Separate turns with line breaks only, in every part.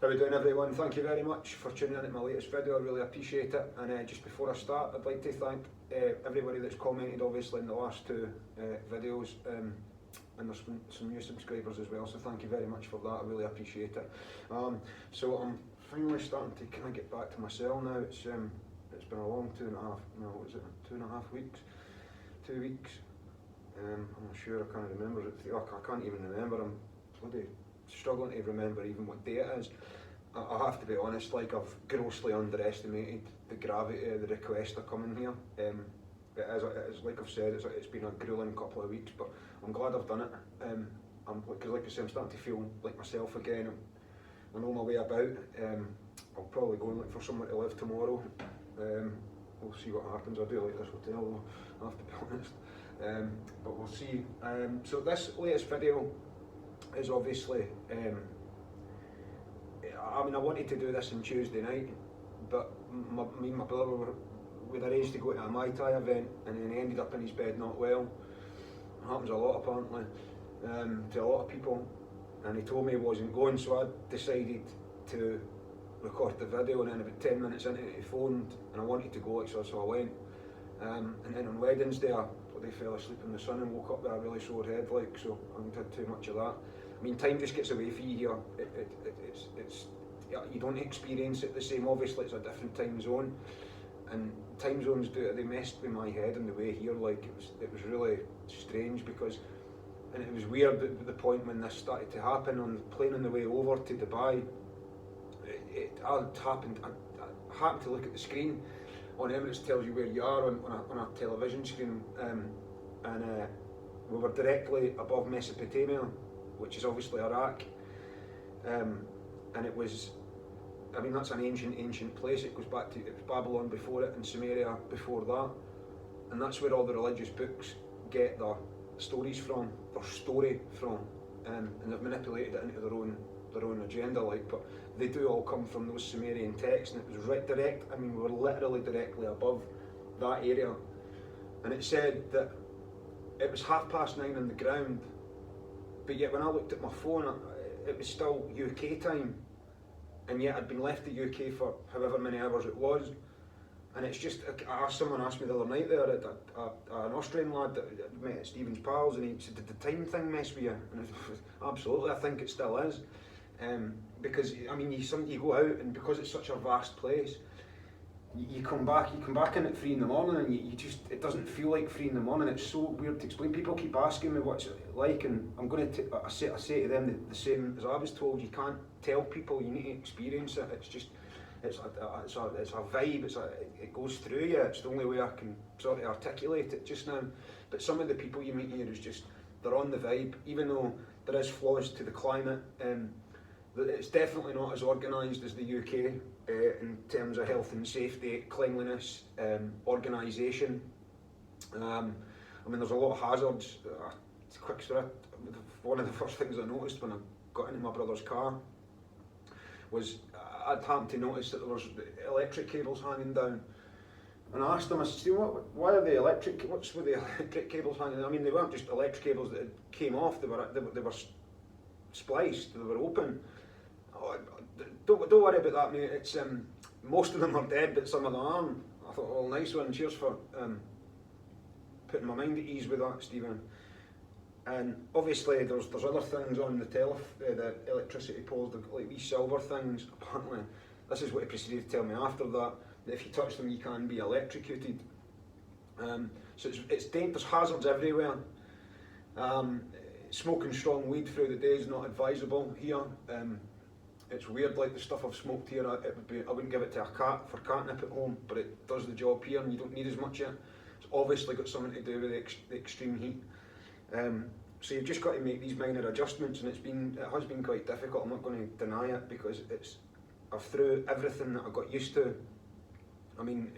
How are we doing, everyone? Thank you very much for tuning in to my latest video. I really appreciate it. And just before I start, I'd like to thank everybody that's commented obviously in the last two videos, and there's been some new subscribers as well, so thank you very much for that. I really appreciate it. So I'm finally starting to kind of get back to my cell now. It's been a long 2.5, no, what is it, 2.5 weeks? 2 weeks. I'm not sure, I can't remember it. I can't even remember. I'm bloody struggling to remember even what day it is. I have to be honest, like, I've grossly underestimated the gravity of the request to come in here. It is, like I've said, it's been a grueling couple of weeks, but I'm glad I've done it. Because like I say, I'm starting to feel like myself again. I know my way about. I'll probably go and look for somewhere to live tomorrow. We'll see what happens. I do like this hotel, I have to be honest. But we'll see. So this latest video is obviously, I mean, I wanted to do this on Tuesday night, but me and my brother we'd arranged to go to a Mai Tai event, and then he ended up in his bed not well. It happens a lot apparently, to a lot of people, and he told me he wasn't going, so I decided to record the video, and then about 10 minutes into it he phoned, and I wanted to go, so I went. And then on Wednesday I fell asleep in the sun and woke up with a really sore head, like, so I haven't had too much of that. I mean, time just gets away from you here. It's you don't experience it the same. Obviously, it's a different time zone, and time zones they messed with my head in the way here. Like, it was really strange because, and it was weird at the point when this started to happen on the plane on the way over to Dubai. I happened to look at the screen on Emirates, tells you where you are on a television screen, and we were directly above Mesopotamia, which is obviously Iraq, and it was, I mean, that's an ancient place. It goes back to, it was Babylon before it and Sumeria before that, and that's where all the religious books get their stories from, their story from, and they've manipulated it into their own agenda, like, but they do all come from those Sumerian texts, and it was right direct. I mean, we were literally directly above that area, and it said that it was 9:30 on the ground, but yet when I looked at my phone, it was still UK time, and yet I'd been left the UK for however many hours it was. And it's just, someone asked me the other night there, an Austrian lad that met at Stephen's Pals, and he said, did the time thing mess with you? And absolutely, I think it still is. Because, I mean, you go out, and because it's such a vast place, you come back in at 3 in the morning, and you just, it doesn't feel like 3 in the morning. It's so weird to explain. People keep asking me what's it like, and I'm going to, I say to them the same as I was told. You can't tell people, you need to experience it. It's just, it's a vibe, it goes through you. It's the only way I can sort of articulate it just now. But some of the people you meet here is just, they're on the vibe, even though there is flaws to the climate. It's definitely not as organised as the UK in terms of health and safety, cleanliness, organisation. I mean, there's a lot of hazards. It's a quick story. One of the first things I noticed when I got into my brother's car was I'd happened to notice that there was electric cables hanging down. And I asked him, I said, why are the what's with the electric cables hanging down? I mean, they weren't just electric cables that came off, they were spliced, they were open. Oh, don't worry about that, mate. It's most of them are dead, but some of them aren't. I thought, well, nice one. Cheers for putting my mind at ease with that, Stephen. And obviously, there's other things on the electricity poles, like these silver things. Apparently, this is what he proceeded to tell me after that if you touch them, you can be electrocuted. So it's dangerous. There's hazards everywhere. Smoking strong weed through the day is not advisable here. It's weird, like the stuff I've smoked here, I wouldn't give it to a cat for catnip at home, but it does the job here, and you don't need as much of it. It's obviously got something to do with the extreme heat. So you've just got to make these minor adjustments, and it has been quite difficult. I'm not going to deny it, because I've through everything that I got used to. I mean,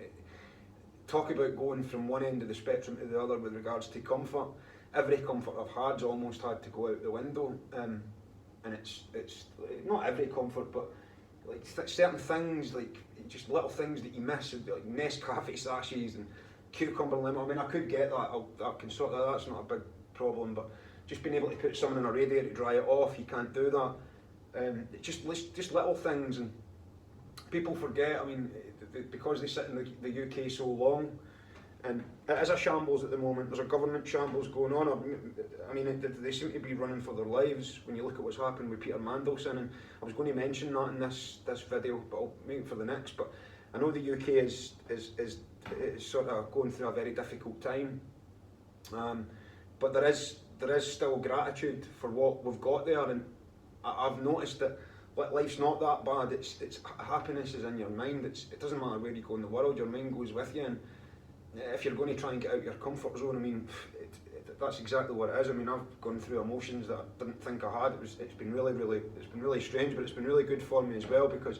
talk about going from one end of the spectrum to the other with regards to comfort. Every comfort I've had's almost had to go out the window. And it's not every comfort, but like certain things, like just little things that you miss, like Nescafe sachets and cucumber lemon. I mean, I could get that. I can sort that. That's not a big problem. But just being able to put something in a radiator to dry it off, you can't do that. Just little things, and people forget. I mean, because they sit in the UK so long, and it is a shambles at the moment. There's a government shambles going on. I mean, they seem to be running for their lives when you look at what's happened with Peter Mandelson. And I was going to mention that in this video, but I'll make it for the next. But I know the UK is sort of going through a very difficult time, but there is still gratitude for what we've got there, and I've noticed that life's not that bad. It's happiness is in your mind. It doesn't matter where you go in the world, your mind goes with you. And if you're going to try and get out your comfort zone, I mean, that's exactly what it is. I mean, I've gone through emotions that I didn't think I had. It's been really strange, but it's been really good for me as well, because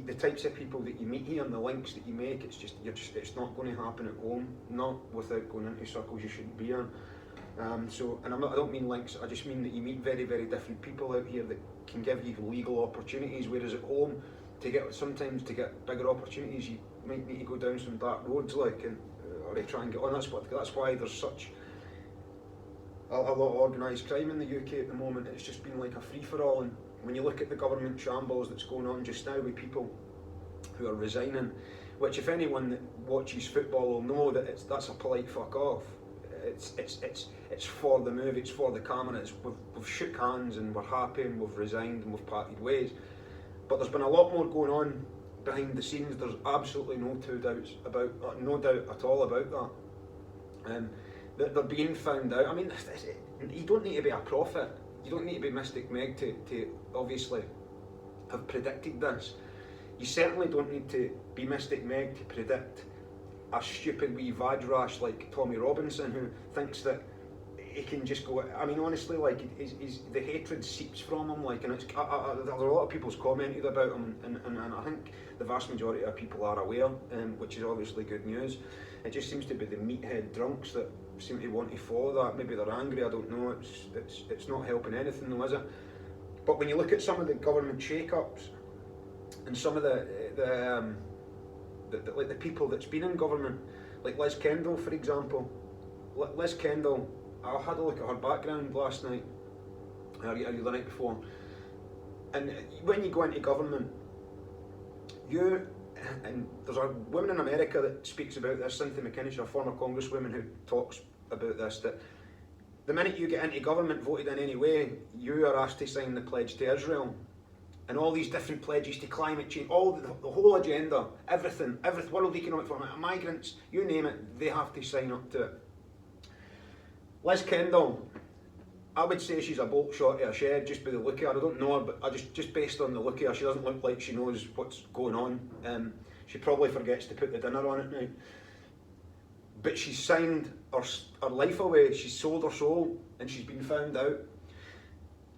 the types of people that you meet here and the links that you make, it's not going to happen at home, not without going into circles you shouldn't be in. And I don't mean links, I just mean that you meet very, very different people out here that can give you legal opportunities, whereas at home, sometimes to get bigger opportunities, you might need to go down some dark roads, or to try and get on. That's why there's such a lot of organised crime in the UK at the moment. It's just been like a free-for-all, and when you look at the government shambles that's going on just now with people who are resigning, which if anyone that watches football will know that that's a polite fuck off. It's for the movie, it's for the camera. We've shook hands and we're happy and we've resigned and we've parted ways. But there's been a lot more going on behind the scenes. There's absolutely no doubt at all about that. They're being found out. I mean, you don't need to be a prophet. You don't need to be Mystic Meg to obviously have predicted this. You certainly don't need to be Mystic Meg to predict a stupid wee Vajrash like Tommy Robinson, who thinks that he can just go. I mean, honestly, the hatred seeps from him, and there's a lot of people's commented about him, and I think the vast majority of people are aware, which is obviously good news. It just seems to be the meathead drunks that seem to want to follow that. Maybe they're angry, I don't know. It's not helping anything though, is it? But when you look at some of the government shakeups and some of the people that's been in government, like Liz Kendall, for example. Liz Kendall, I had a look at her background last night, or the night before, and when you go into government, and there's a woman in America that speaks about this, Cynthia McKinney, she's a former congresswoman who talks about this, that the minute you get into government, voted in anyway, you are asked to sign the pledge to Israel. And all these different pledges to climate change, all the whole agenda, everything, World Economic Forum, migrants, you name it, they have to sign up to it. Liz Kendall, I would say she's a bolt shot to a shed just by the look of her. I don't know her, but just based on the look of her, she doesn't look like she knows what's going on. She probably forgets to put the dinner on at night. But she's signed her life away, she's sold her soul, and she's been found out.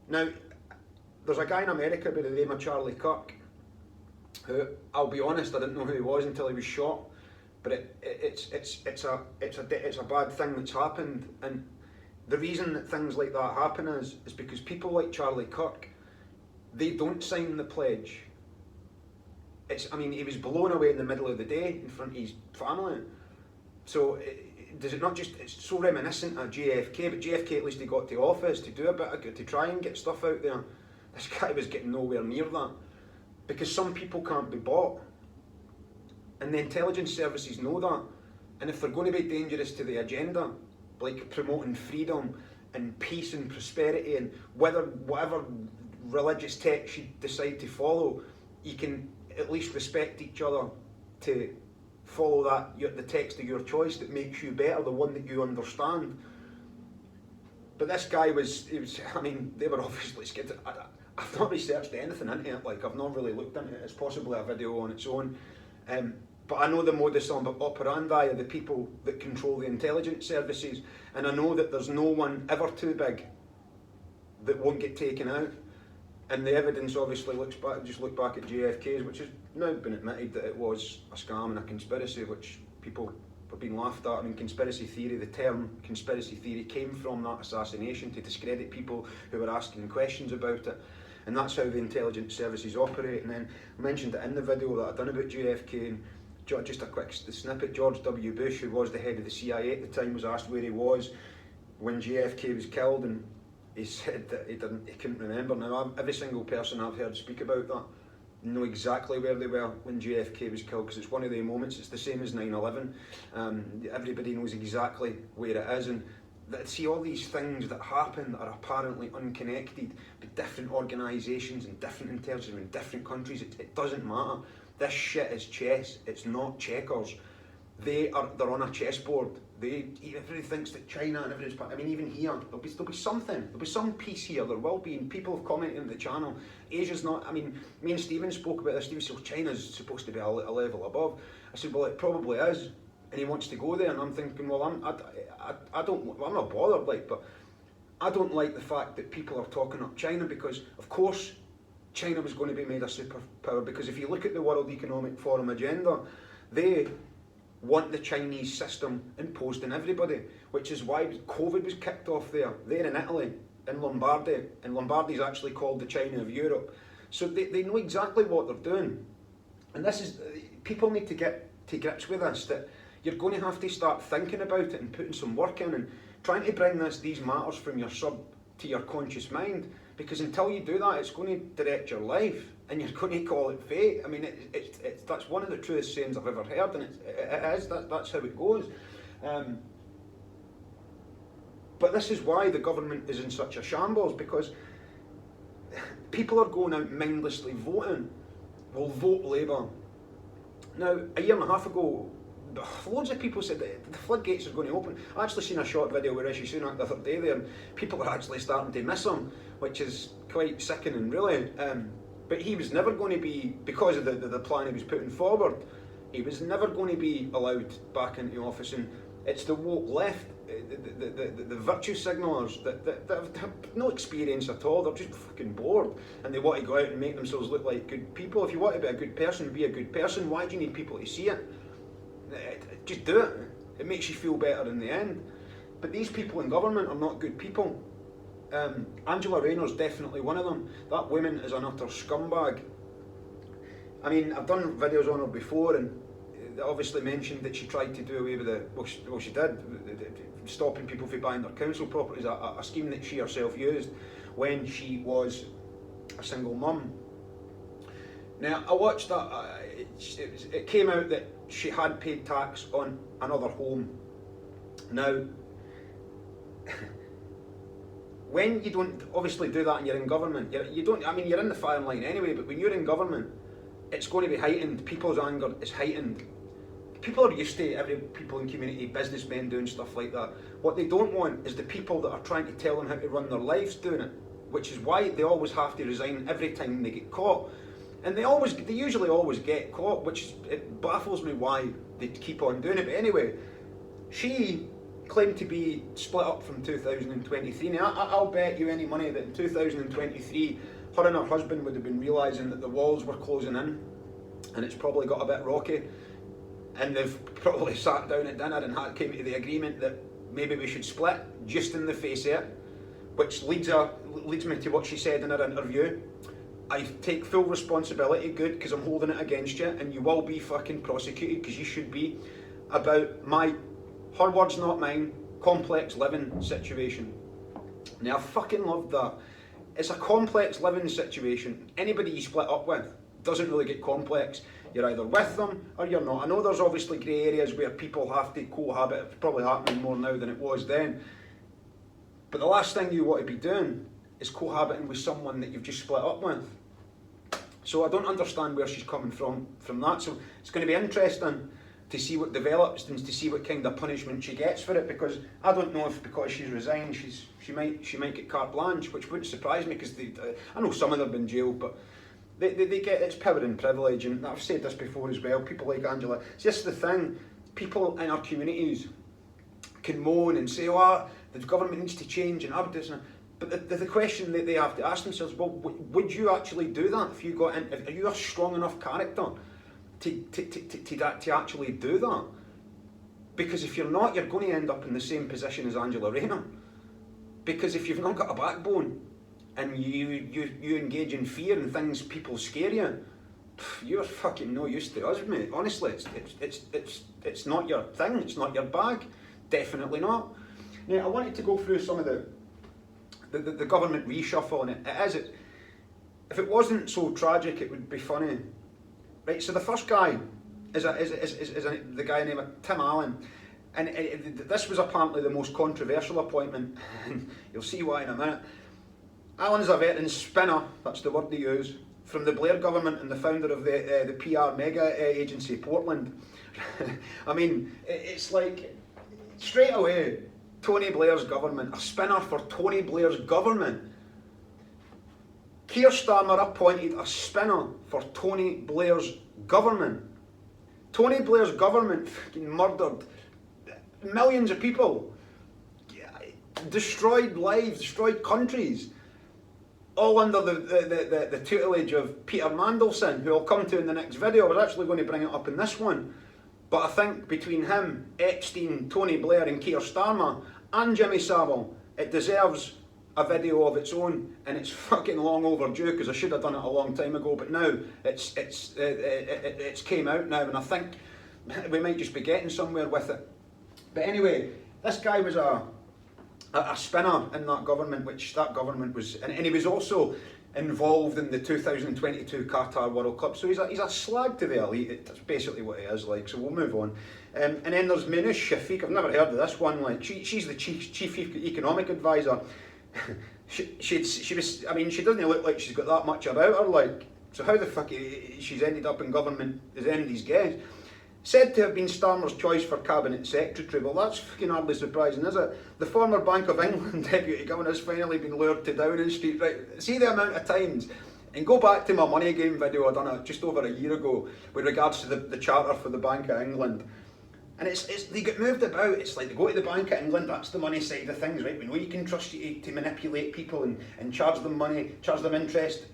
Now, there's a guy in America by the name of Charlie Kirk, who, I'll be honest, I didn't know who he was until he was shot. But it's a bad thing that's happened, and the reason that things like that happen is because people like Charlie Kirk, they don't sign the pledge. He was blown away in the middle of the day in front of his family. So does it not just, it's so reminiscent of JFK, but JFK at least he got to office to do a bit of good, to try and get stuff out there. This guy was getting nowhere near that, because some people can't be bought. And the intelligence services know that. And if they're going to be dangerous to the agenda, like promoting freedom and peace and prosperity, and whatever religious text you decide to follow, you can at least respect each other to follow the text of your choice that makes you better, the one that you understand. But this guy they were obviously scared. I've not researched anything into it, I've not really looked into it. It's possibly a video on its own. But I know the modus operandi of the people that control the intelligence services, and I know that there's no one ever too big that won't get taken out. And the evidence obviously look back at JFK's, which has now been admitted that it was a scam and a conspiracy, which people have been laughed at. I mean, conspiracy theory, the term conspiracy theory came from that assassination to discredit people who were asking questions about it. And that's how the intelligence services operate. And then I mentioned it in the video that I'd done about JFK, and just a quick snippet, George W. Bush, who was the head of the CIA at the time, was asked where he was when JFK was killed, and he said that he couldn't remember. Now, every single person I've heard speak about that know exactly where they were when JFK was killed, because it's one of the moments. It's the same as 9/11. Everybody knows exactly where it is, and see all these things that happen that are apparently unconnected, but different organisations and different intelligence in different countries. It doesn't matter. This shit is chess. It's not checkers. They're on a chessboard. Everybody thinks that China and everybody's. I mean, even here, there'll be something. There'll be some peace here. There will be. And people have commented on the channel. Asia's not. I mean, me and Stephen spoke about this. Stephen said, China's supposed to be a level above. I said, well, it probably is. And he wants to go there. And I'm thinking, well, I'm not bothered, like, but I don't like the fact that people are talking up China, because, of course, China was going to be made a superpower. Because if you look at the World Economic Forum agenda, they want the Chinese system imposed on everybody, which is why COVID was kicked off there. They're in Italy, in Lombardy, and Lombardy's actually called the China of Europe. So they know exactly what they're doing. And this is, people need to get to grips with this, that you're going to have to start thinking about it and putting some work in and trying to bring these matters from your sub to your conscious mind, because until you do that, it's going to direct your life and you're going to call it fate. I mean, that's one of the truest sayings I've ever heard, and that's how it goes. But this is why the government is in such a shambles, because people are going out mindlessly voting. We'll vote Labour. Now, a year and a half ago, loads of people said that the floodgates are going to open. I actually seen a short video where Rishi Sunak the other day there, and people are actually starting to miss him, which is quite sickening, really. But he was never going to be, because of the plan he was putting forward, he was never going to be allowed back into office. And it's the woke left, the virtue signallers that have no experience at all. They're just fucking bored, and they want to go out and make themselves look like good people. If you want to be a good person, be a good person. Why do you need people to see it? Just do it. It makes you feel better in the end. But these people in government are not good people. Angela Rayner's definitely one of them. That woman is an utter scumbag. I mean, I've done videos on her before, and they obviously mentioned that she tried to do away with she did, stopping people from buying their council properties, a scheme that she herself used when she was a single mum. Now, I watched that, it came out that she had paid tax on another home. Now, when you don't obviously do that and you're in government, you're in the firing line anyway, but when you're in government, it's going to be heightened. People's anger is heightened. People are used to people in community, businessmen doing stuff like that. What they don't want is the people that are trying to tell them how to run their lives doing it, which is why they always have to resign every time they get caught. And they usually always get caught, which it baffles me why they keep on doing it. But anyway, she claimed to be split up from 2023. Now, I'll bet you any money that in 2023, her and her husband would have been realising that the walls were closing in, and it's probably got a bit rocky. And they've probably sat down at dinner and came to the agreement that maybe we should split, just in the face of it, which leads me to what she said in her interview. I take full responsibility, good, because I'm holding it against you, and you will be fucking prosecuted, because you should be, about her words not mine, complex living situation. Now, I fucking love that. It's a complex living situation. Anybody you split up with doesn't really get complex. You're either with them or you're not. I know there's obviously grey areas where people have to cohabit. It's probably happening more now than it was then. But the last thing you want to be doing is cohabiting with someone that you've just split up with. So I don't understand where she's coming from that. So it's going to be interesting to see what develops and to see what kind of punishment she gets for it, because I don't know if because she's resigned she might get carte blanche, which wouldn't surprise me, because I know some of them have been jailed, but they get, it's power and privilege, and I've said this before as well. People like Angela, it's just the thing. People in our communities can moan and say, "Oh, the government needs to change," and but the question that they have to ask themselves, well, would you actually do that if you got in? Are you a strong enough character to actually do that? Because if you're not, you're going to end up in the same position as Angela Rayner. Because if you've not got a backbone and you engage in fear and things, people scare you, you're fucking no use to us, mate. Honestly, it's not your thing. It's not your bag. Definitely not. Now, I wanted to go through some of the the government reshuffle, and if it wasn't so tragic, it would be funny. Right, so the first guy is the guy named Tim Allen, and this was apparently the most controversial appointment, and you'll see why in a minute. Allen's a veteran spinner, that's the word they use, from the Blair government and the founder of the PR mega agency, Portland. I mean, it's like, straight away, Tony Blair's government, a spinner for Tony Blair's government. Keir Starmer appointed a spinner for Tony Blair's government. Tony Blair's government fucking murdered millions of people, destroyed lives, destroyed countries, all under the tutelage of Peter Mandelson, who I'll come to in the next video. I was actually going to bring it up in this one. But I think between him, Epstein, Tony Blair and Keir Starmer and Jimmy Savile, it deserves a video of its own, and it's fucking long overdue because I should have done it a long time ago, but now it's came out now, and I think we might just be getting somewhere with it. But anyway, this guy was a spinner in that government, which that government was, and he was also involved in the 2022 Qatar World Cup. So he's a slag to the elite. That's basically what he is like. So we'll move on. And then there's Minouche Shafik. I've never heard of this one. Like she's the chief economic advisor. she was. I mean, she doesn't look like she's got that much about her. Like, so how the fuck she's ended up in government is anybody's guess. Said to have been Starmer's choice for cabinet secretary. Well, that's fucking hardly surprising, is it? The former Bank of England deputy governor has finally been lured to Downing Street. Right, see the amount of times, and go back to my money game video I done just over a year ago with regards to the charter for the Bank of England. And it's they get moved about. It's like they go to the Bank of England, that's the money side of things, right? We know you can trust you to manipulate people and charge them money, charge them interest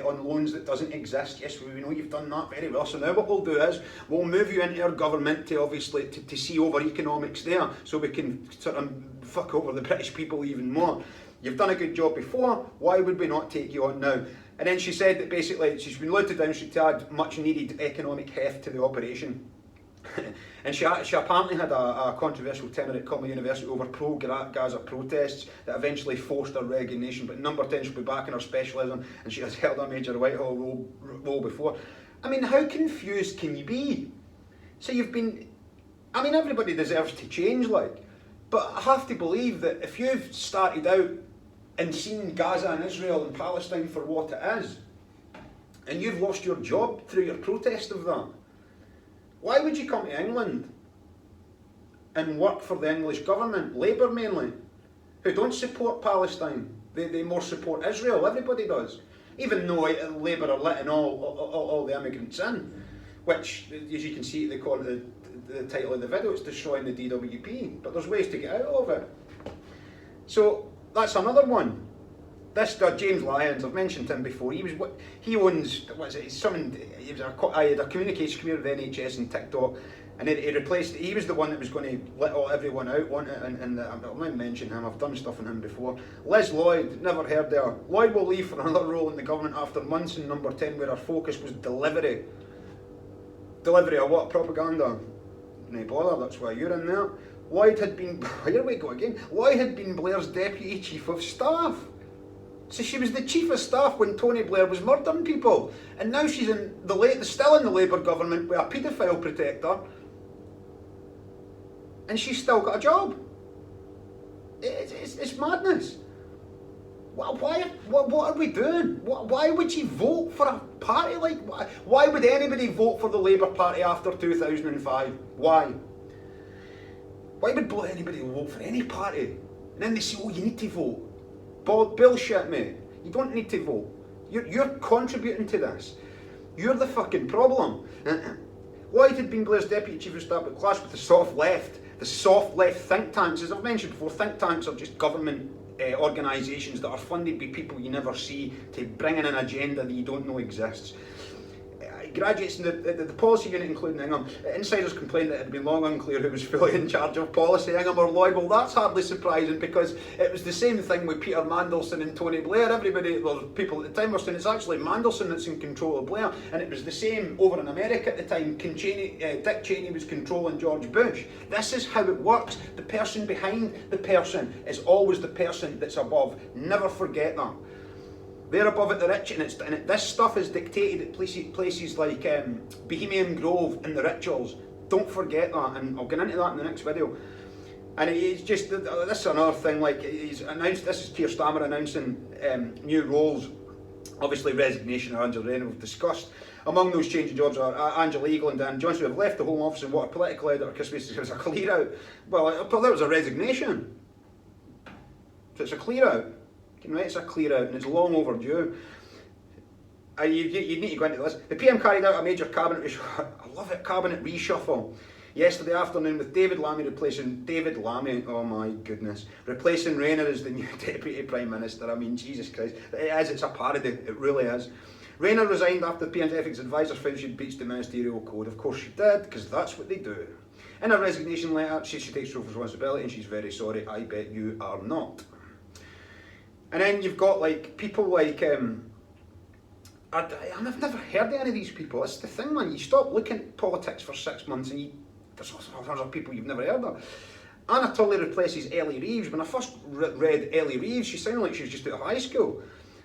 on loans that doesn't exist. Yes, we know you've done that very well. So now what we'll do is, we'll move you into our government to obviously to see over economics there, so we can sort of fuck over the British people even more. You've done a good job before, why would we not take you on now? And then she said that basically she's been lured to Downing Street to add much needed economic heft to the operation. And she apparently had a controversial tenure at Columbia University over pro-Gaza protests that eventually forced her resignation. But number 10, she'll be back in her specialism, and she has held a major Whitehall role before. I mean, how confused can you be? So you've been... I mean, everybody deserves to change, like. But I have to believe that if you've started out and seen Gaza and Israel and Palestine for what it is, and you've lost your job through your protest of that, why would you come to England and work for the English government, Labour mainly, who don't support Palestine? They more support Israel, everybody does. Even though Labour are letting all the immigrants in, which, as you can see, they call it the title of the video, it's destroying the DWP, but there's ways to get out of it. So that's another one. This James Lyons, I've mentioned him before. He owns, what is it? He had a communications career with NHS and TikTok, and he was the one that was going to let everyone out, wasn't it? And I'll not mention him. I've done stuff on him before. Liz Lloyd, never heard of her. Lloyd will leave for another role in the government after months in number 10, where her focus was delivery. Delivery of what? Propaganda. No bother. That's why you're in there. Lloyd had been. Here we go again. Lloyd had been Blair's deputy chief of staff. So she was the chief of staff when Tony Blair was murdering people, and now she's still in the Labour government with a paedophile protector, and she's still got a job. It's madness. Why? What are we doing? Why would you vote for a party like? Why would anybody vote for the Labour Party after 2005? Why? Why would anybody vote for any party? And then they say, oh, you need to vote. Bullshit, mate. You don't need to vote. You're contributing to this. You're the fucking problem. Lloyd had been Blair's deputy chief of staff, but clashed with the soft left. The soft left think tanks. As I've mentioned before, think tanks are just government organisations that are funded by people you never see to bring in an agenda that you don't know exists.
graduates in the policy unit, including Ingham, insiders complained that it had been long unclear who was fully in charge of policy, Ingham or Lloyd. Well, that's hardly surprising, because it was the same thing with Peter Mandelson and Tony Blair. Everybody, well, people at the time were saying it's actually Mandelson that's in control of Blair, and it was the same over in America at the time. Dick Cheney was controlling George Bush. This is how it works. The person behind the person is always the person that's above. Never forget that. They're above at the rich, and this stuff is dictated at places like Bohemian Grove and the rituals. Don't forget that, and I'll get into that in the next video. And it's just, this is another thing, like, he's announced, this is Keir Starmer announcing new roles. Obviously resignation of Angela Rayner we've discussed. Among those changing jobs are Angela Eagle and Dan Johnson, who have left the Home Office, and what a political editor Chris Mason says a clear out. Well, that was a resignation. So it's a clear out. Right, it's a clear out, and it's long overdue. You need to go into this. The PM carried out a major cabinet cabinet reshuffle yesterday afternoon, with David Lammy replacing oh my goodness, replacing Rayner as the new Deputy Prime Minister. I mean, Jesus Christ, it's a parody, it really is. Rayner resigned after the PM's ethics advisor found she'd breached the ministerial code. Of course she did, because that's what they do. In her resignation letter, she takes full responsibility, and she's very sorry. I bet you are not. And then you've got like people like, I've never heard of any of these people. That's the thing, man. You stop looking at politics for 6 months and there's other people you've never heard of. Anna Tully replaces Ellie Reeves. When I first read Ellie Reeves, she sounded like she was just out of high school.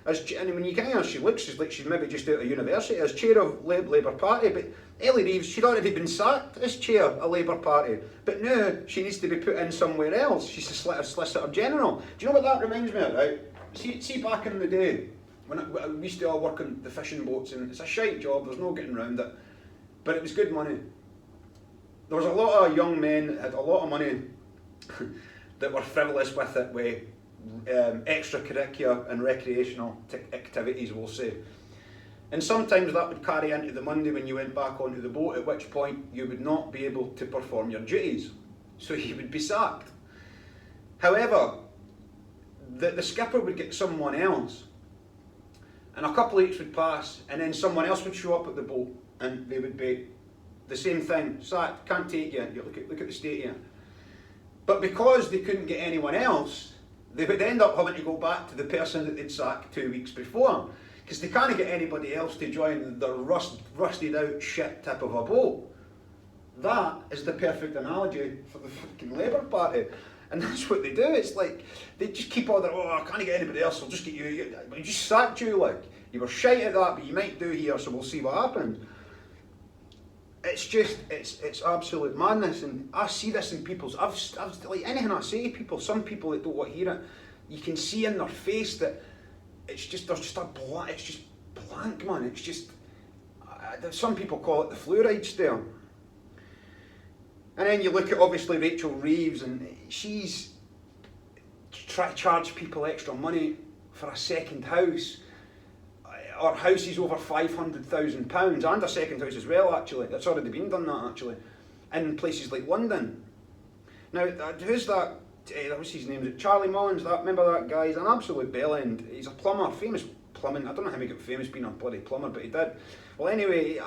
And when you kind of, she looks like she's maybe just out of university as chair of Labour Party. But Ellie Reeves, she'd already been sacked as chair of Labour Party. But now she needs to be put in somewhere else. She's a Solicitor General. Do you know what that reminds me of, right? See back in the day, when we used to all work on the fishing boats, and it's a shite job, there's no getting around it, but it was good money. There was a lot of young men that had a lot of money that were frivolous with it, with extracurricular and recreational activities, we'll say. And sometimes that would carry into the Monday when you went back onto the boat, at which point you would not be able to perform your duties, so you would be sacked. However, the skipper would get someone else, and a couple of weeks would pass, and then someone else would show up at the boat, and they would be the same thing, sacked, can't take you, look at the state here. But because they couldn't get anyone else, they would end up having to go back to the person that they'd sacked 2 weeks before, because they can't get anybody else to join the rusted out shit tip of a boat. That is the perfect analogy for the fucking Labour Party. And that's what they do. It's like, they just keep all their, I can't get anybody else, I'll just get you. We just sacked you, like. You were shite at that, but you might do here, so we'll see what happens. It's just, it's absolute madness. And I see this in people's, I've like, anything I say to people, some people that don't want to hear it, you can see in their face that it's just, there's just it's just blank, man. It's just, some people call it the fluoride stare. And then you look at, obviously, Rachel Reeves, and she's trying to charge people extra money for a second house. Our house is over £500,000, and a second house as well, actually. That's already been done, that, actually, in places like London. Now, who's that? What's his name? Is it Charlie Mullins? Remember that guy? He's an absolute bellend. He's a plumber, famous plumbing. I don't know how he got famous being a bloody plumber, but he did. Well, anyway,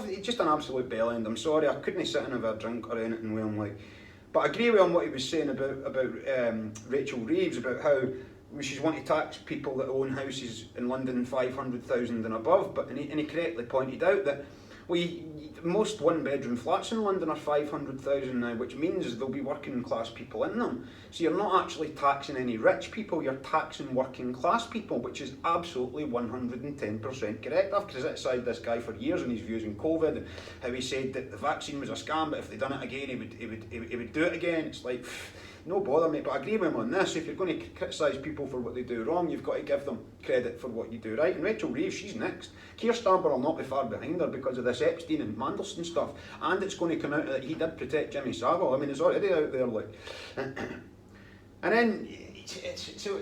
he's just an absolute bellend. I'm sorry, I couldn't sit and have a drink or anything with him, like. But I agree with him what he was saying about Rachel Reeves, about how she's wanting to tax people that own houses in London 500,000 and above. But and he correctly pointed out that most one-bedroom flats in London are 500,000 now, which means there'll be working-class people in them. So you're not actually taxing any rich people, you're taxing working-class people, which is absolutely 110% correct. I've criticised this guy for years and his views on COVID, and how he said that the vaccine was a scam, but if they'd done it again, he would do it again. It's like, no bother, mate. But I agree with him on this. If you're going to criticise people for what they do wrong, you've got to give them credit for what you do right. And Rachel Reeves, she's next. Keir Starmer will not be far behind her because of this Epstein and Mandelson stuff. And it's going to come out that he did protect Jimmy Savile. I mean, it's already out there, like. And then, so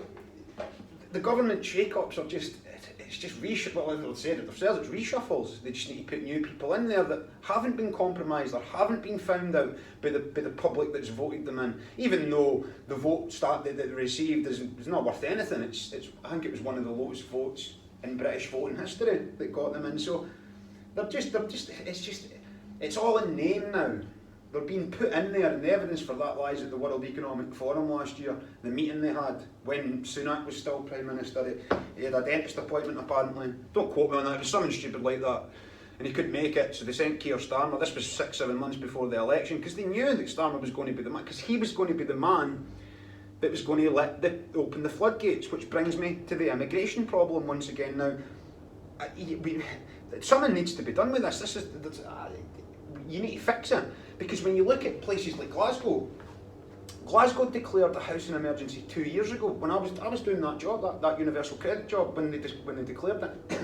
the government shake-ups are just, it's just reshuffles. Well, they've said it themselves, it's reshuffles. They just need to put new people in there that haven't been compromised or haven't been found out by the public that's voted them in. Even though the vote that they received is not worth anything. It's I think it was one of the lowest votes in British voting history that got them in. So it's all in name now. They're being put in there, and the evidence for that lies at the World Economic Forum last year, the meeting they had when Sunak was still Prime Minister. He had a dentist appointment apparently. Don't quote me on that, it was something stupid like that. And he couldn't make it, so they sent Keir Starmer. This was 6-7 months before the election, because they knew that Starmer was going to be the man, because he was going to be the man that was going to open the floodgates, which brings me to the immigration problem once again. Now, something needs to be done with this. You need to fix it, because when you look at places like Glasgow declared a housing emergency 2 years ago when I was doing that job, that universal credit job, when they declared it,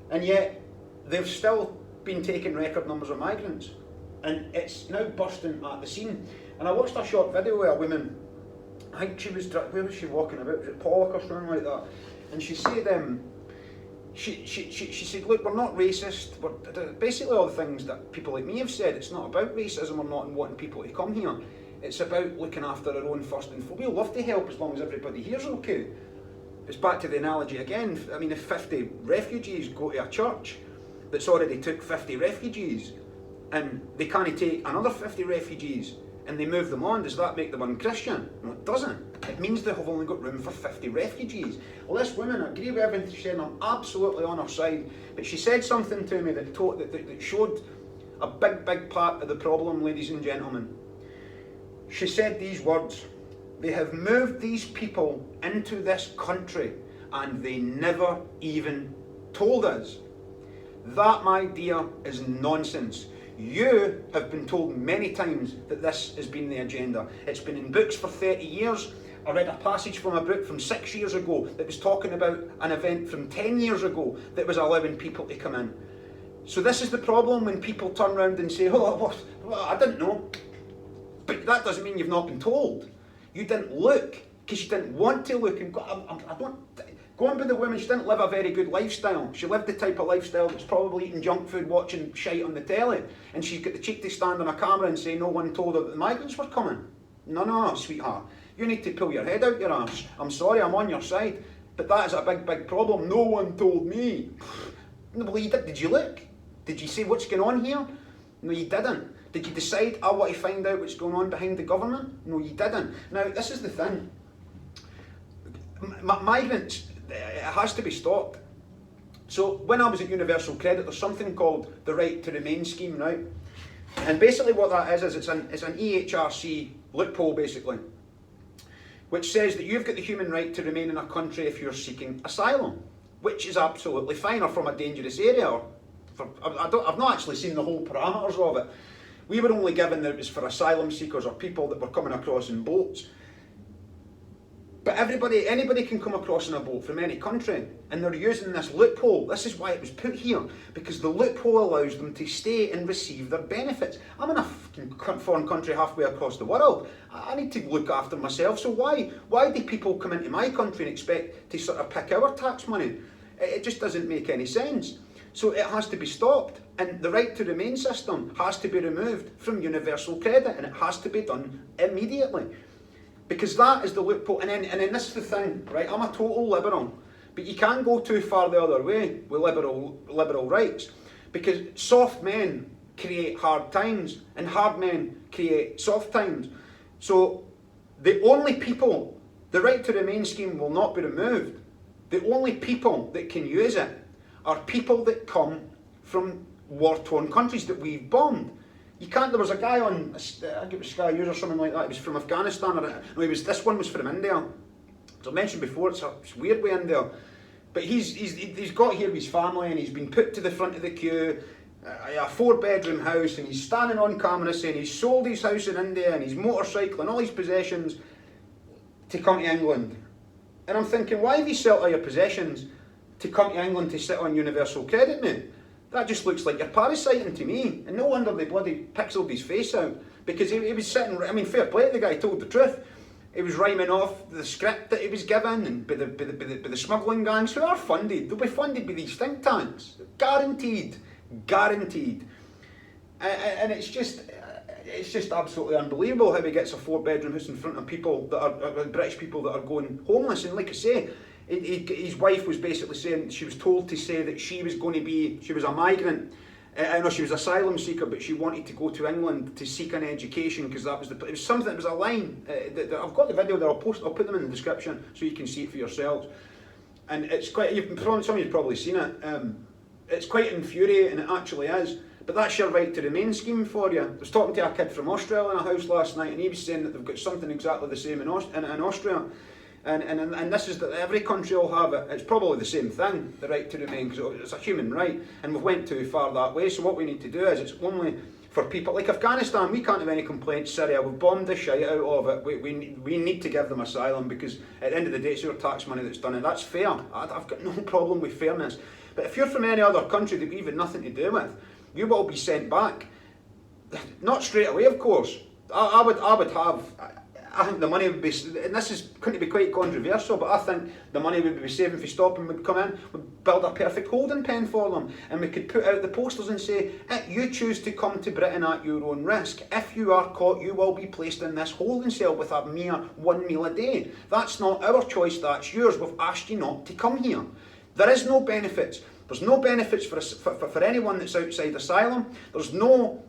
and yet they've still been taking record numbers of migrants, and it's now bursting at the seam. And I watched a short video where a woman, I think she was, where was she walking about? Was it Pollock or something like that? And she said, she said, look, we're not racist. Basically all the things that people like me have said. It's not about racism or not wanting people to come here. It's about looking after our own first and foremost. We'll love to help as long as everybody here's okay. It's back to the analogy again. I mean, if 50 refugees go to a church that's already took 50 refugees, and they can't take another 50 refugees, and they move them on, does that make them unchristian? No, it doesn't. It means they have only got room for 50 refugees. Well, this woman, I agree with everything she said, and I'm absolutely on her side, but she said something to me that showed a big part of the problem, ladies and gentlemen. She said these words: they have moved these people into this country and they never even told us. That, my dear, is nonsense. You have been told many times that this has been the agenda. It's been in books for 30 years. I read a passage from a book from 6 years ago that was talking about an event from 10 years ago that was allowing people to come in. So this is the problem when people turn around and say, oh, well, I didn't know. But that doesn't mean you've not been told. You didn't look because you didn't want to look. And going by the woman, she didn't live a very good lifestyle. She lived the type of lifestyle that's probably eating junk food, watching shite on the telly. And she's got the cheek to stand on a camera and say no one told her that the migrants were coming. No, sweetheart. You need to pull your head out your arse. I'm sorry, I'm on your side. But that is a big problem. No one told me. Well, you did. Did you look? Did you say what's going on here? No, you didn't. Did you decide, I want to find out what's going on behind the government? No, you didn't. Now, this is the thing. Migrants, it has to be stopped. So when I was at Universal Credit, there's something called the Right to Remain scheme, right? And basically what that is it's an EHRC loophole, basically, which says that you've got the human right to remain in a country if you're seeking asylum, which is absolutely fine, or from a dangerous area. I've not actually seen the whole parameters of it. We were only given that it was for asylum seekers or people that were coming across in boats. But anybody can come across in a boat from any country, and they're using this loophole. This is why it was put here, because the loophole allows them to stay and receive their benefits. I'm in a fucking foreign country halfway across the world. I need to look after myself, so why do people come into my country and expect to sort of pick our tax money? It just doesn't make any sense. So it has to be stopped, and the right to remain system has to be removed from universal credit, and it has to be done immediately. Because that is the loophole, and then this is the thing, right? I'm a total liberal, but you can't go too far the other way with liberal rights, because soft men create hard times, and hard men create soft times. So the right to remain scheme will not be removed. The only people that can use it are people that come from war-torn countries that we've bombed. You can't. There was a guy on, I think it was Sky News or something like that. He was from Afghanistan, this one was from India. As I mentioned before, it's weird with India, but he's got here with his family, and he's been put to the front of the queue, a 4-bedroom house, and he's standing on camera saying he's sold his house in India and his motorcycle and all his possessions to come to England. And I'm thinking, why have you sold all your possessions to come to England to sit on universal credit, mate? That just looks like you're parasiting to me. And no wonder they bloody pixeled his face out, because he was sitting, I mean, fair play, the guy told the truth. He was rhyming off the script that he was given, and by the smuggling gangs who are funded. They'll be funded by these think tanks. Guaranteed. And it's just absolutely unbelievable how he gets a 4-bedroom house in front of people that are British people that are going homeless. And like I say, His wife was basically saying she was told to say that she was a migrant. No, she was asylum seeker, but she wanted to go to England to seek an education because it was something. It was a line. I've got the video there. I'll put them in the description so you can see it for yourselves. And it's quite. Some of you've probably seen it. It's quite infuriating. It actually is. But that's your right to remain scheme for you. I was talking to a kid from Australia in a house last night, and he was saying that they've got something exactly the same in Austria. And this is that every country will have it. It's probably the same thing, the right to remain, because it's a human right, and we've went too far that way. So what we need to do is, it's only for people like Afghanistan. We can't have any complaints. Syria, we've bombed the shit out of it. We need to give them asylum, because at the end of the day, it's your tax money that's done it. That's fair. I've got no problem with fairness. But if you're from any other country that we've had nothing to do with, you will be sent back. Not straight away, of course. I think the money would be, and this is going to be quite controversial, but I think the money we would be saving for stopping would come in, would build a perfect holding pen for them, and we could put out the posters and say, you choose to come to Britain at your own risk. If you are caught, you will be placed in this holding cell with a mere 1 meal a day. That's not our choice, that's yours. We've asked you not to come here. There is no benefits. There's no benefits for anyone that's outside asylum. There's no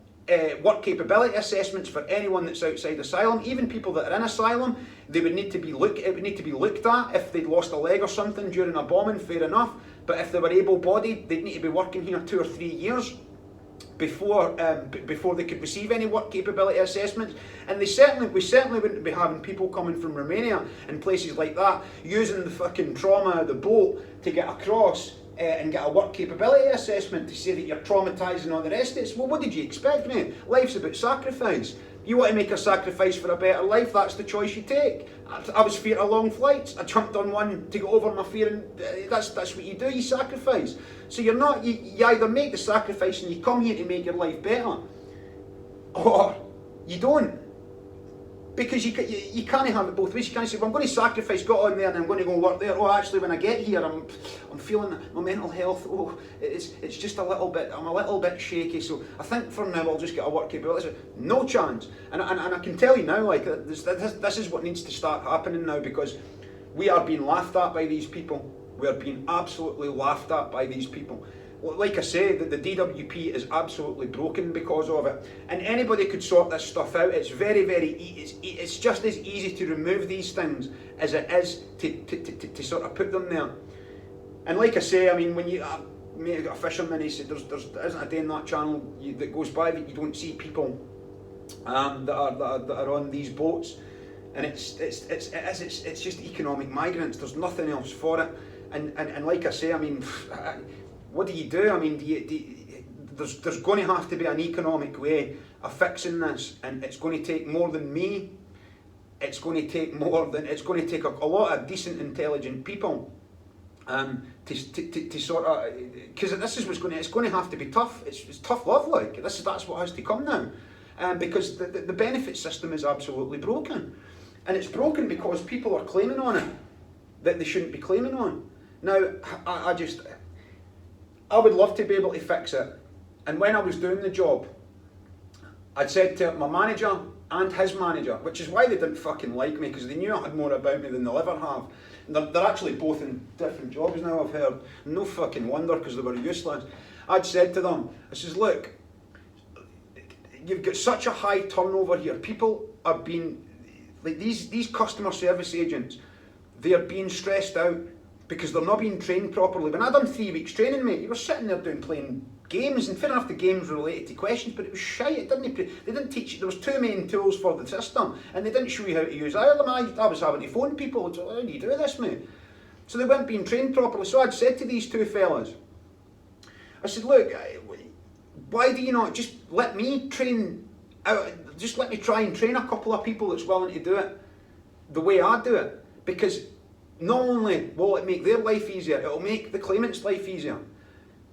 work capability assessments for anyone that's outside asylum. Even people that are in asylum, it would need to be looked at. If they'd lost a leg or something during a bombing, fair enough. But if they were able-bodied, they'd need to be working here 2 or 3 years before they could receive any work capability assessments. And we certainly wouldn't be having people coming from Romania and places like that using the fucking trauma of the boat to get across and get a work capability assessment to say that you're traumatised and all the rest of it. Well, what did you expect, mate? Life's about sacrifice. You want to make a sacrifice for a better life, that's the choice you take. I was feared of long flights. I jumped on one to get over my fear, and that's what you do, you sacrifice. So you either make the sacrifice and you come here to make your life better, or you don't. Because you can't have it both ways. You can't say, well, I'm going to sacrifice, got on there and I'm going to go work there. Oh, actually, when I get here, I'm feeling my mental health. Oh, it's just I'm a little bit shaky. So I think for now I'll just get a work capability. No chance. And I can tell you now, like this is what needs to start happening now, because we are being laughed at by these people. We are being absolutely laughed at by these people. Like I say, the DWP is absolutely broken because of it, and anybody could sort this stuff out. It's it's just as easy to remove these things as it is to sort of put them there. And like I say, I mean, when you a fisherman, he said there isn't a day in that channel that goes by that you don't see people that are on these boats, and it's just economic migrants. There's nothing else for it, and like I say, I mean. What do you do? I mean, there's going to have to be an economic way of fixing this, and it's going to take more than me. It's going to take a lot of decent, intelligent people to sort of, because this is what's going to. It's going to have to be tough. It's tough love, like that's what has to come now, because the benefit system is absolutely broken, and it's broken because people are claiming on it that they shouldn't be claiming on. Now, I would love to be able to fix it. And when I was doing the job, I'd said to my manager and his manager, which is why they didn't fucking like me, because they knew I had more about me than they'll ever have. And they're actually both in different jobs now, I've heard. No fucking wonder, because they were useless. I'd said to them, I says, look, you've got such a high turnover here. People are being, like these customer service agents, they are being stressed out because they're not being trained properly. When I done 3 weeks training, mate, you were sitting there playing games, and fair enough the games were related to questions, but it was shite. They didn't teach you. There was 2 main tools for the system, and they didn't show you how to use either of them. I was having to phone people, how do you do this, mate? So they weren't being trained properly. So I'd said to these 2 fellas, I said, look, why do you not just let me train out, just let me try and train a couple of people that's willing to do it the way I do it, because not only will it make their life easier, it'll make the claimant's life easier.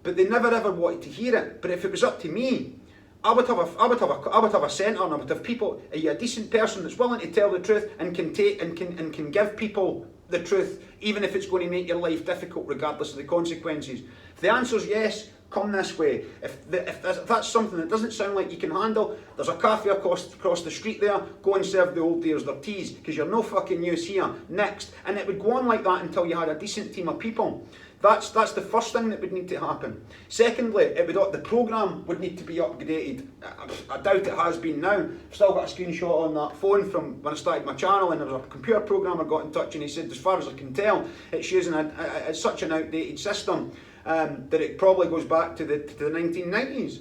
But they never ever wanted to hear it. But if it was up to me, I would have a centre, and I would have people. Are you a decent person that's willing to tell the truth and can give people the truth, even if it's going to make your life difficult, regardless of the consequences? If the answer's yes, come this way. If that's something that doesn't sound like you can handle, there's a cafe across the street there, go and serve the old dears their teas, because you're no fucking use here. Next. And it would go on like that until you had a decent team of people. That's the first thing that would need to happen. Secondly, the programme would need to be updated. I doubt it has been now. I've still got a screenshot on that phone from when I started my channel, and there was a computer programmer got in touch and he said, as far as I can tell, it's using such an outdated system that it probably goes back to the 1990s.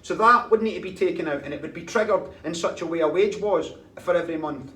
So that would need to be taken out, and it would be triggered in such a way a wage was for every month.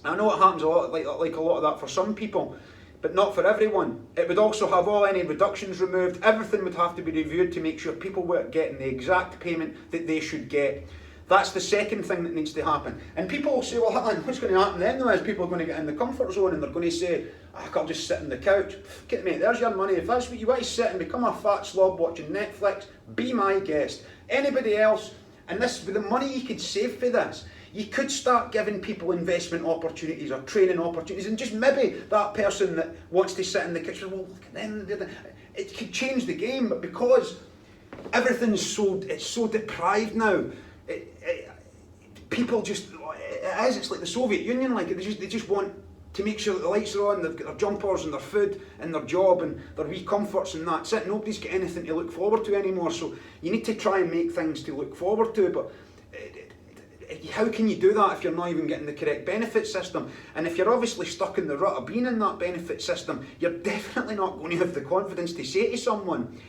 I know it happens a lot, like a lot of that for some people, but not for everyone. It would also have all any reductions removed. Everything would have to be reviewed to make sure people were getting the exact payment that they should get. That's the second thing that needs to happen. And people will say, well, what's going to happen then though, is people are going to get in the comfort zone and they're going to say, I'll just sit on the couch. Get mate, there's your money. If that's what you want to sit and become a fat slob watching Netflix, be my guest. Anybody else, and this, with the money you could save for this, you could start giving people investment opportunities or training opportunities, and just maybe that person that wants to sit in the kitchen, well, look at them, it could change the game. But because everything's so deprived now, people just, it's like the Soviet Union, like they just want to make sure that the lights are on, they've got their jumpers and their food and their job and their wee comforts, and that's it. Nobody's got anything to look forward to anymore, so you need to try and make things to look forward to, but how can you do that if you're not even getting the correct benefit system? And if you're obviously stuck in the rut of being in that benefit system, you're definitely not going to have the confidence to say to someone,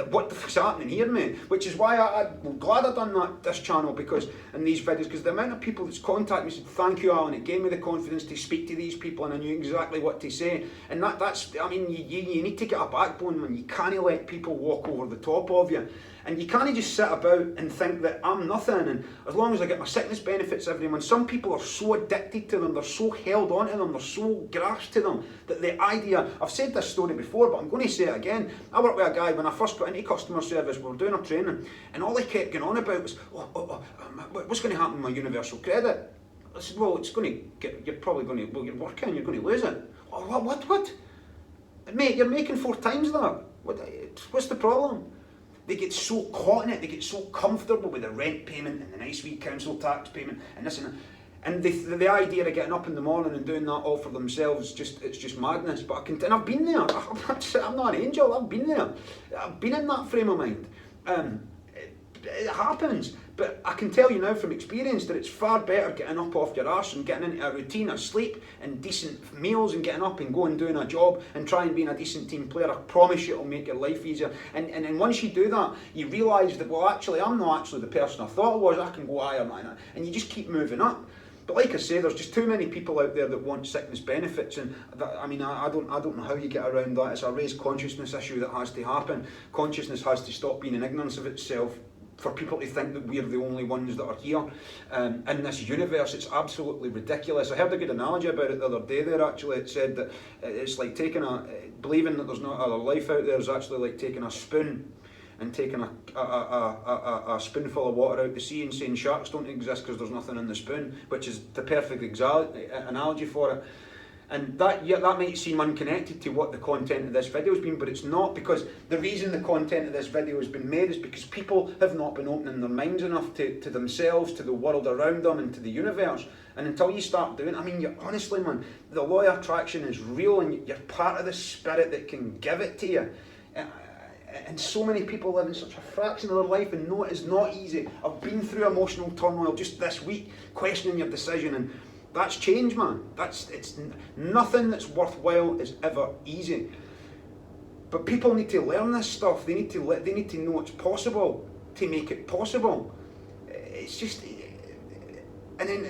what the fuck's happening here, mate? Which is why I'm glad I've done this channel, because in these videos, because the amount of people that's contacted me said, thank you, Alan, it gave me the confidence to speak to these people and I knew exactly what to say. And that's, I mean, you need to get a backbone, man. You can't let people walk over the top of you. And you can't just sit about and think that I'm nothing, and as long as I get my sickness benefits every month. Some people are so addicted to them, they're so held on to them, they're so grasped to them, that the idea, I've said this story before, but I'm going to say it again. I worked with a guy when I first got into customer service, we were doing our training, and all he kept going on about was, what's going to happen with my universal credit? I said, well, it's going to get, you're probably going to, well, you're working, you're going to lose it. Oh, what? Mate, you're making 4 times that. What's the problem? They get so caught in it, they get so comfortable with the rent payment and the nice wee council tax payment and this and that. And the idea of getting up in the morning and doing that all for themselves, it's just madness. But and I've been there. I'm not an angel, I've been there. I've been in that frame of mind. It happens. But I can tell you now from experience that it's far better getting up off your arse and getting into a routine of sleep and decent meals and getting up and going and doing a job and trying being a decent team player. I promise you it'll make your life easier. And once you do that, you realise that, well, actually, I'm not actually the person I thought I was. I can go higher, and you just keep moving up. But like I say, there's just too many people out there that want sickness benefits, and that, I mean, I don't know how you get around that. It's a raised consciousness issue that has to happen. Consciousness has to stop being in ignorance of itself, for people to think that we're the only ones that are here in this universe. It's absolutely ridiculous. I heard a good analogy about it the other day there, actually. It said that it's like believing that there's no other life out there is actually like taking a spoon and taking a spoonful of water out to sea and saying sharks don't exist because there's nothing in the spoon, which is the perfect analogy for it. And that might seem unconnected to what the content of this video has been, but it's not, because the reason the content of this video has been made is because people have not been opening their minds enough to themselves, to the world around them, and to the universe. And until you start doing it, I mean, honestly, man, the law of attraction is real, and you're part of the spirit that can give it to you. And so many people live in such a fraction of their life, and no, it is not easy. I've been through emotional turmoil just this week, questioning your decision, and that's change, man. It's nothing that's worthwhile is ever easy. But people need to learn this stuff. They need to know it's possible to make it possible. It's just, and then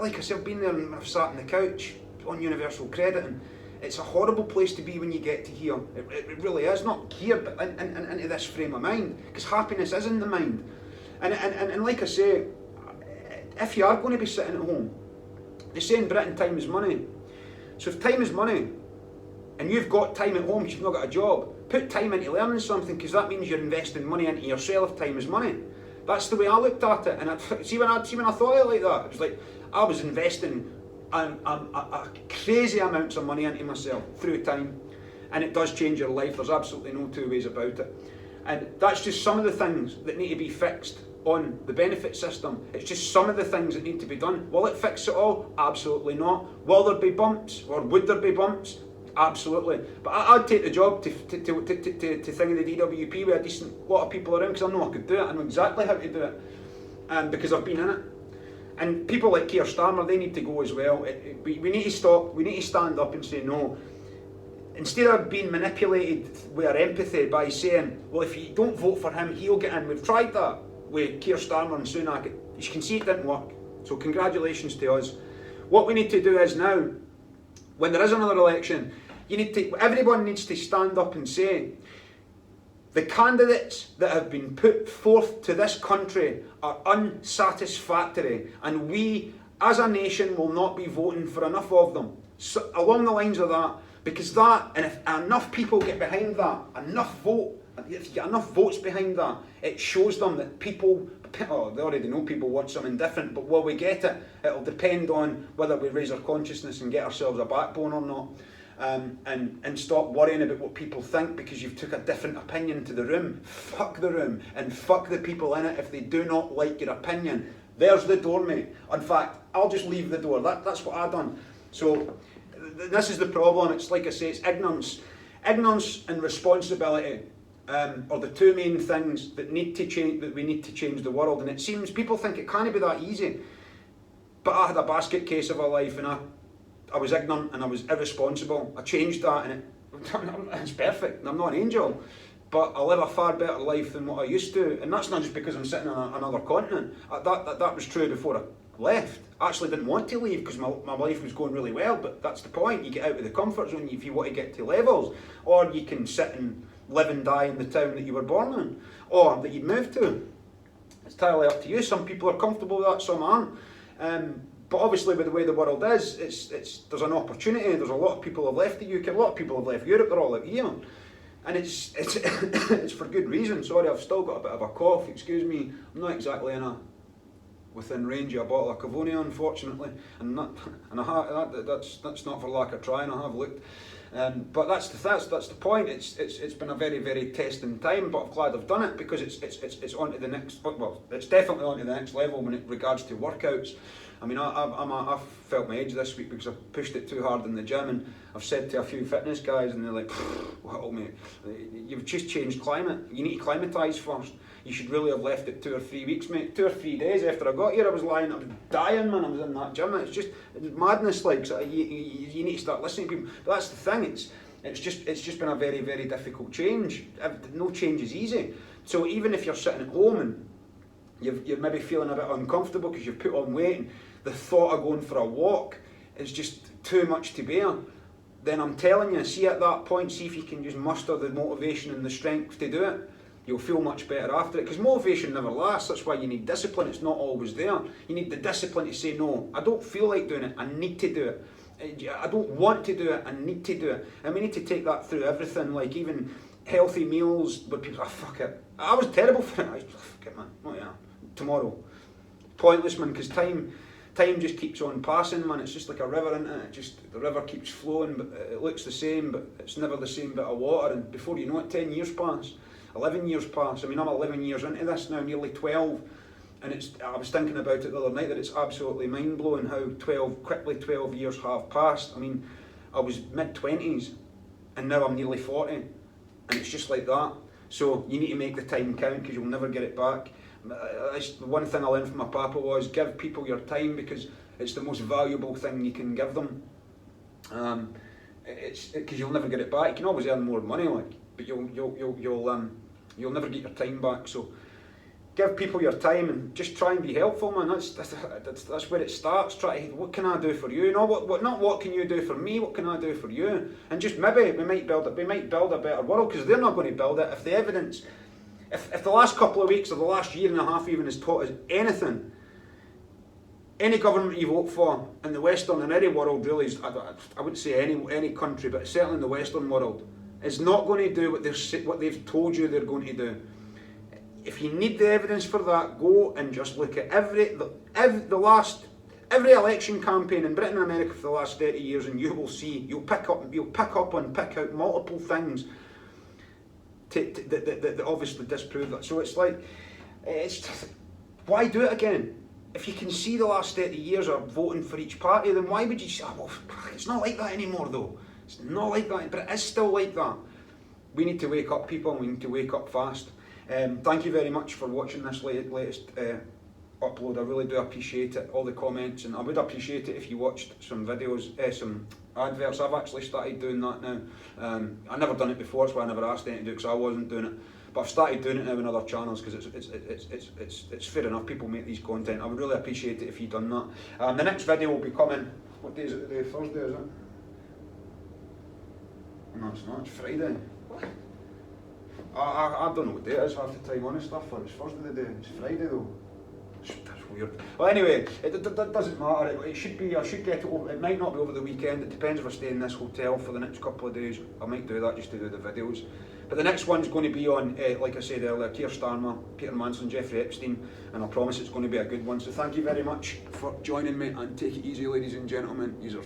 like I said, I've been there and I've sat on the couch on universal credit, and it's a horrible place to be when you get to here. It really is. Not here, but into this frame of mind, because happiness is in the mind. And like I say, if you are going to be sitting at home, they say in Britain time is money. So if time is money, and you've got time at home because you've not got a job, put time into learning something, because that means you're investing money into yourself. If time is money. That's the way I looked at it. And see when I thought it like that, it was like I was investing a crazy amounts of money into myself through time, and it does change your life. There's absolutely no two ways about it. And that's just some of the things that need to be fixed on the benefit system. It's just some of the things that need to be done. Will it fix it all? Absolutely not. Will there be bumps, or would there be bumps? Absolutely. But I'd take the job to think of the DWP with a decent lot of people around, because I know I could do it. I know exactly how to do it, because I've been in it. And people like Keir Starmer, they need to go as well. We need to stop. We need to stand up and say no. Instead of being manipulated with our empathy by saying, well, if you don't vote for him, he'll get in. We've tried that with Keir Starmer and Sunak. You can see it didn't work. So congratulations to us. What we need to do is now, when there is another election, everyone needs to stand up and say, the candidates that have been put forth to this country are unsatisfactory, and we, as a nation, will not be voting for enough of them. So, along the lines of that, because that, and if enough people get behind that, if you get enough votes behind that, it shows them that people, they already know people want something different, but will we get it? It'll depend on whether we raise our consciousness and get ourselves a backbone or not. And stop worrying about what people think because you've took a different opinion to the room. Fuck the room and fuck the people in it if they do not like your opinion. There's the door, mate. In fact, I'll just leave the door. That's what I've done. So this is the problem. It's like I say, it's ignorance. Ignorance and responsibility are the two main things that need to change. That we need to change the world. And it seems people think it can't be that easy. But I had a basket case of a life, and I was ignorant and I was irresponsible. I changed that, and it's perfect. I'm not an angel, but I live a far better life than what I used to. And that's not just because I'm sitting on another continent. That was true before I left. I actually didn't want to leave because my life was going really well, but that's the point. You get out of the comfort zone if you want to get to levels, or you can sit and live and die in the town that you were born in, or that you'd moved to. It's entirely up to you. Some people are comfortable with that, some aren't. But obviously, with the way the world is, there's an opportunity. There's a lot of people have left the UK. A lot of people have left Europe. They're all out here, and it's it's for good reason. Sorry, I've still got a bit of a cough. Excuse me. I'm not exactly within range of a bottle of Cavonia, unfortunately, that's not for lack of trying. I have looked, but that's the point. It's been a very, very testing time, but I'm glad I've done it because it's on to the next. Well, it's definitely on to the next level when it regards to workouts. I mean, I've felt my age this week because I've pushed it too hard in the gym, and I've said to a few fitness guys, and they're like, "Well, mate, you've just changed climate. You need to climatise first. You should really have left it 2 or 3 weeks, mate. 2 or 3 days after I got here, I was dying, man. I was in that gym. It's madness, like. So you need to start listening to people. But that's the thing. It's just been a very, very difficult change. No change is easy. So even if you're sitting at home and you're maybe feeling a bit uncomfortable because you've put on weight, and the thought of going for a walk is just too much to bear, then I'm telling you, see at that point, see if you can just muster the motivation and the strength to do it. You'll feel much better after it, because motivation never lasts. That's why you need discipline. It's not always there. You need the discipline to say, no, I don't feel like doing it, I need to do it. I don't want to do it, I need to do it. And we need to take that through everything, like even healthy meals, but people, fuck it. I was terrible for it. Fuck it, man. Oh yeah, tomorrow. Pointless, man, because time just keeps on passing, man. It's just like a river, isn't it? The river keeps flowing, but it looks the same, but it's never the same bit of water. And before you know it, 10 years pass, 11 years pass. I mean, I'm 11 years into this now, nearly 12. And I was thinking about it the other night, that it's absolutely mind-blowing how 12 years have passed. I mean, I was mid-20s, and now I'm nearly 40. And it's just like that. So you need to make the time count, because you'll never get it back. The one thing I learned from my papa was, give people your time, because it's the most valuable thing you can give them. Because you'll never get it back. You can always earn more money, like, but you'll never get your time back. So give people your time and just try and be helpful, man. That's where it starts. Try to, what can I do for you? Not what can you do for me? What can I do for you? And just maybe we might build a better world, because they're not going to build it if the evidence. If the last couple of weeks or the last year and a half even has taught us anything, any government you vote for in the Western and any world really, I wouldn't say any country, but certainly in the Western world, is not going to do what they've told you they're going to do. If you need the evidence for that, go and just look at every election campaign in Britain and America for the last 30 years, and you will see, you'll pick out multiple things that obviously disprove that. So it's like, it's just, why do it again? If you can see the last 30 years of voting for each party, then why would you say, well, it's not like that anymore though. It's not like that, but it is still like that. We need to wake up, people, and we need to wake up fast. Thank you very much for watching this latest upload. I really do appreciate it, all the comments, and I would appreciate it if you watched some videos, some adverts. I've actually started doing that now. I never done it before, so I never asked anyone to do it because I wasn't doing it. But I've started doing it now in other channels because it's fair enough. People make these content. I would really appreciate it if you'd done that. The next video will be coming. What day is it today? Thursday, is it? No, it's not. It's Friday. I don't know what day it is half the time, honest stuff. It's Thursday today. It's Friday though. That's weird. Well, anyway, it doesn't matter. It should be. I should get it over. It might not be over the weekend. It depends if I stay in this hotel for the next couple of days. I might do that just to do the videos. But the next one's going to be on, like I said earlier, Keir Starmer, Peter Manson, Jeffrey Epstein, and I promise it's going to be a good one. So thank you very much for joining me, and take it easy, ladies and gentlemen. These are